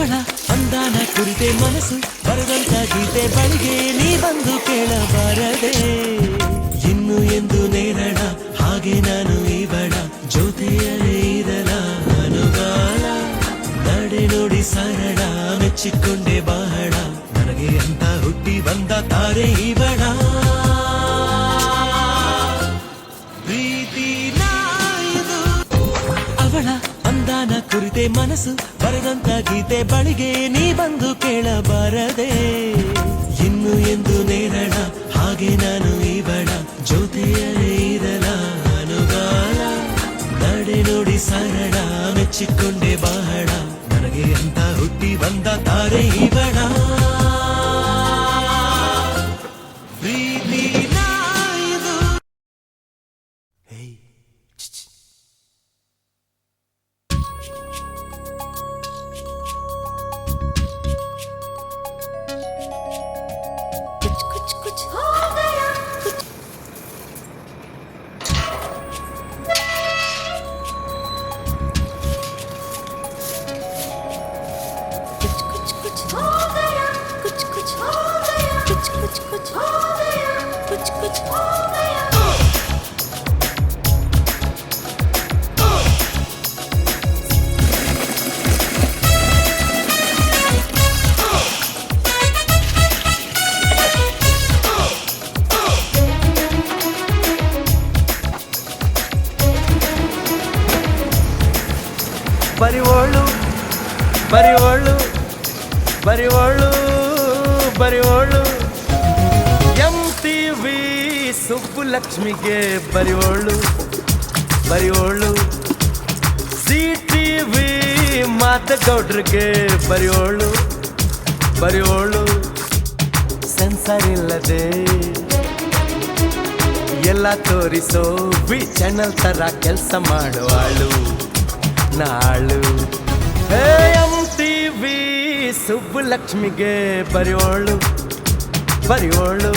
ಅವಳ ಅಂದಾನ ಕುರಿತೆ ಮನಸ್ಸು ಬರೆದಂತ ಗೀತೆ ಬಳಿಗೆ ನೀ ಬಂದು ಕೇಳಬಾರದೆ. ಇನ್ನು ಎಂದು ನೇರಳ ಹಾಗೆ ನಾನು ಇವಳ ಜೊತೆಯಲೇ ಇರಲ ಅನುಗಾಲ. ನಡೆ ನೋಡಿ ಸರಳ ಮೆಚ್ಚಿಕೊಂಡೆ ಬಹಳ, ನನಗೆ ಅಂತ ಹುಟ್ಟಿ ಬಂದ ತಾರೆ ಇವಳ. ಅವಳ ಅಂದಾನ ಕುರಿತೆ ಮನಸ್ಸು ಬರೆದಂತ ಗೀತೆ ಬಳಿಗೆ ನೀ ಬಂದು ಕೇಳಬಾರದೆ. ಇನ್ನು ಎಂದು ನೇರಳ ಹಾಗೆ ನಾನು ಇವಳ ಜೊತೆಯಲೇ ಇರಲ ಅನುಗಾಲ. ನಡೆ ನೋಡಿ ಸರಳ ಮೆಚ್ಚಿಕೊಂಡೆ ಬಹಳ, ನನಗೆ ಅಂತ ಹುಟ್ಟಿ ಬಂದ ತಾರೆ ಇವಳ. ಬರಿವೋಳು ಬರಿವೋಳು ಬರಿವೋಳು ಬರಿವೋಳು MTV ಸುಬ್ಬುಲಕ್ಷ್ಮಿಗೆ ಬರಿವೋಳು ಬರಿವೋಳು. CTV ಮಾದಗೌಡ್ರಿಗೆ ಬರಿವೋಳು ಬರಿವೋಳು. ಸೆನ್ಸರ್ ಇಲ್ಲದೆ ಎಲ್ಲ ತೋರಿಸೋ ವಿ ಚಾನಲ್ ತರ ಕೆಲಸ ಮಾಡುವಾಳು ನಾಳು. MTV ಸುಬ್ಬುಲಕ್ಷ್ಮಿಗೆ ಬರಿವೋಳು ಬರಿವೋಳು.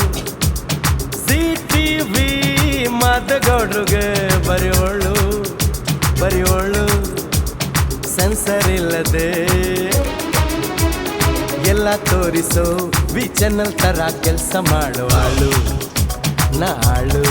CTV ಮಾದಗೌಡ್ರಿಗೆ ಬರಿವೋಳು ಬರಿವೋಳು. ಸೆನ್ಸರ್ ಇಲ್ಲದೆ ಎಲ್ಲ ತೋರಿಸೋ ವಿ ಚಾನಲ್ ತರ ಕೆಲಸ ಮಾಡುವಾಳು ನಾಳು.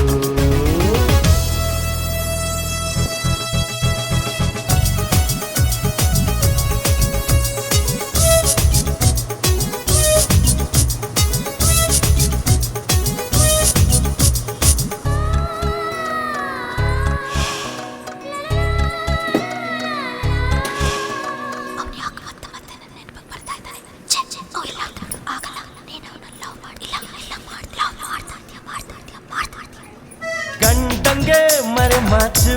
ಗಂಡಂಗೆ ಮರೆ ಮಾಚು,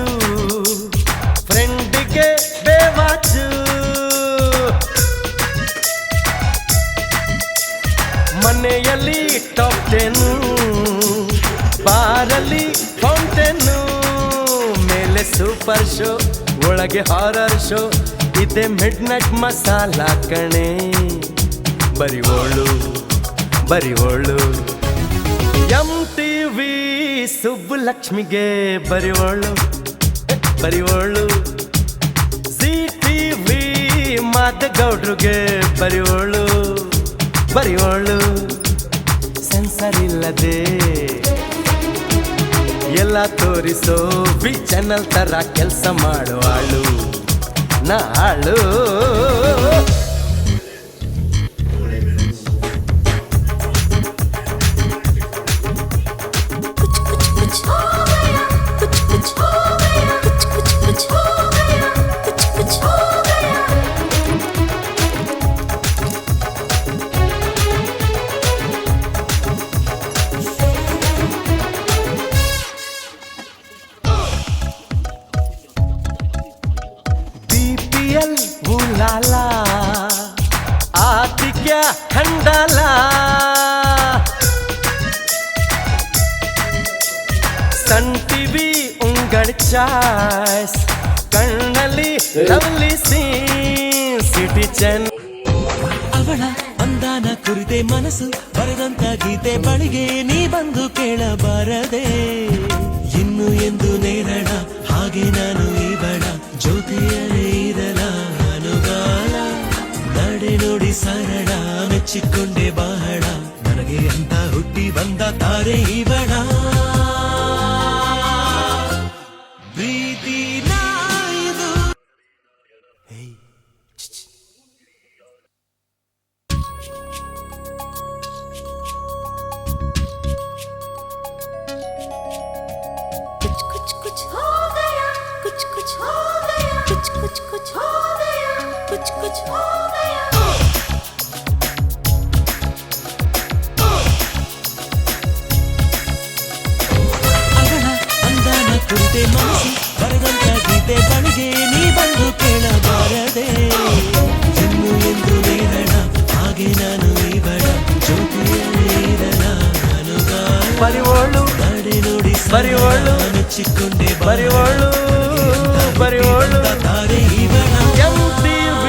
ಫ್ರೆಂಡಿಗೆ ಬೇವಾಚು, ಮನೆಯಲ್ಲಿ ಟಾಪ್ 10, ಬಾರಲ್ಲಿ ಫೌಂಟೇನು, ಮೇಲೆ ಸೂಪರ್ ಶೋ, ಒಳಗೆ ಹಾರರ್ ಶೋ, ಇದೆ ಮಿಡ್ ನೈಟ್ ಮಸಾಲ ಕಣೆ. ಬರಿವೋಳು ಬರಿವೋಳು MTV ಸುಬ್ಬುಲಕ್ಷ್ಮಿಗೆ ಬರಿವೋಳು ಬರಿವೋಳು. CTV ಮಾದಗೌಡ್ರಿಗೆ ಬರಿವೋಳು ಬರಿವೋಳು. ಸೆನ್ಸರ್ ಇಲ್ಲದೆ ಎಲ್ಲ ತೋರಿಸೋ ವಿ ಚಾನಲ್ ತರ ಕೆಲಸ ಮಾಡುವಾಳು ನಾಳು. BPL बुलाला आती क्या खंडाला, सन TV उंगड़ ಚಾಯ್ಸ್, ಕಣ್ಣಲ್ಲಿ ಲವ್ಲಿ ಸೀನ್, ಸಿಟಿ ಚೆನ್. ಅವಳ ಅಂದಾನ ಕುರಿತೆ ಮನಸ್ಸು ಬರೆದಂತ ಗೀತೆ ಬಳಿಗೆ ನೀ ಬಂದು ಕೇಳಬಾರದೆ. ಇನ್ನು ಎಂದು ನೇರಳ ಹಾಗೆ ನಾನು ಇವಳ ಜೊತೆಯಲೇ ಇರಲ ಅನುಗಾಲ. ನಡೆ ನೋಡಿ ಸರಳ ಮೆಚ್ಚಿಕೊಂಡೆ ಬಹಳ ನನಗೆ ಅಂತ ಹುಟ್ಟಿ ಬಂದ ತಾರೆ ಇವಳ ಪ್ರೀತಿ ನಾಯಿದು कुछ कुछ हो गया कुछ कुछ हो गया कुछ कुछ हो गया कुछ कुछ हो गया ಅಗಣ ಅಂದಾನ ಕುರಿತೆ ಮನಸ್ಸು ಬರೆದಂತ ಗೀತೆ ಬಳಿಗೆ ನೀ ಬಂದು ಕೇಳಬಾರದೆ ಇನ್ನು ಎಂದು ನೇರಳ ಹಾಗೆ ನಾನು ಇವಳ ಜೊತೆಯಲ್ಲಿರಲ ಬರಿವೋಳು ನಡೆ ನೋಡಿ ಬರಿವೋಳು ಮೆಚ್ಚಿಕೊಂಡೆ ಬರಿವೋಳು ಬರಿವೋಳು ತಾರೆ ಇವಳ MTV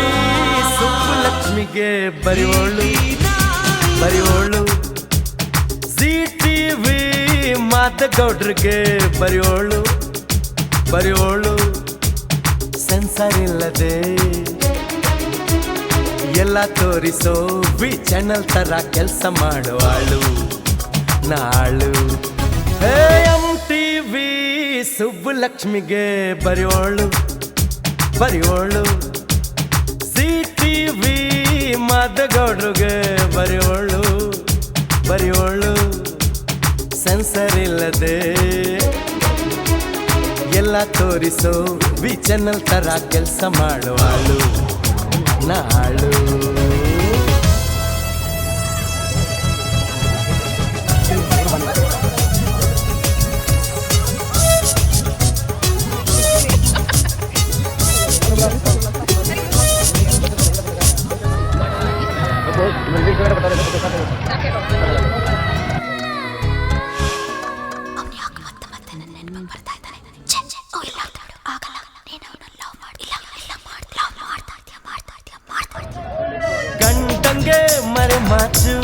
ಸುಬ್ಬುಲಕ್ಷ್ಮಿಗೆ ಬರಿವೋಳು ಬರಿವೋಳು ZTV ಮಾದಗೌಡ್ರಿಗೆ ಬರಿವೋಳು ಬರಿವೋಳು ಸೆನ್ಸರ್ ಇಲ್ಲದೆ ಎಲ್ಲ ತೋರಿಸೋ ವಿ ಚಾನಲ್ ತರ ಕೆಲಸ ಮಾಡುವಾಳು ನಾಳು MTV ಸುಬ್ಬುಲಕ್ಷ್ಮಿಗೆ ಬರಿವೋಳು ಬರಿವೋಳು ZTV ಮಾದಗೌಡ್ರಿಗೆ ಬರಿವೋಳು ಬರಿವೋಳು ಸೆನ್ಸರ್ ಇಲ್ಲದೆ ಎಲ್ಲ ತೋರಿಸೋ ವಿ ಚಾನಲ್ ತರ ಕೆಲಸ ಮಾಡುವಾಳು ನಾಳು ಅವ್ನು ಯಾಕೆ ಮತ್ತೆ ಮತ್ತೆ ನನ್ನ ನೆನಪಿಗೆ ಬರ್ತಾ ಇದ್ದಾನೆ ಛೆ ಛೆ ಓ ಇಲ್ಲ ಆಗಲ್ಲ ನೀನು ಅವನನ್ನ ಲವ್ ಮಾಡಿ ಇಲ್ಲ ಇಲ್ಲ ಮಾಡಿ ಲವ್ ಮಾಡ್ತಾ ಇದ್ದೀಯ ಗಂಟಂಗೆ ಮರೆ ಮಾಚು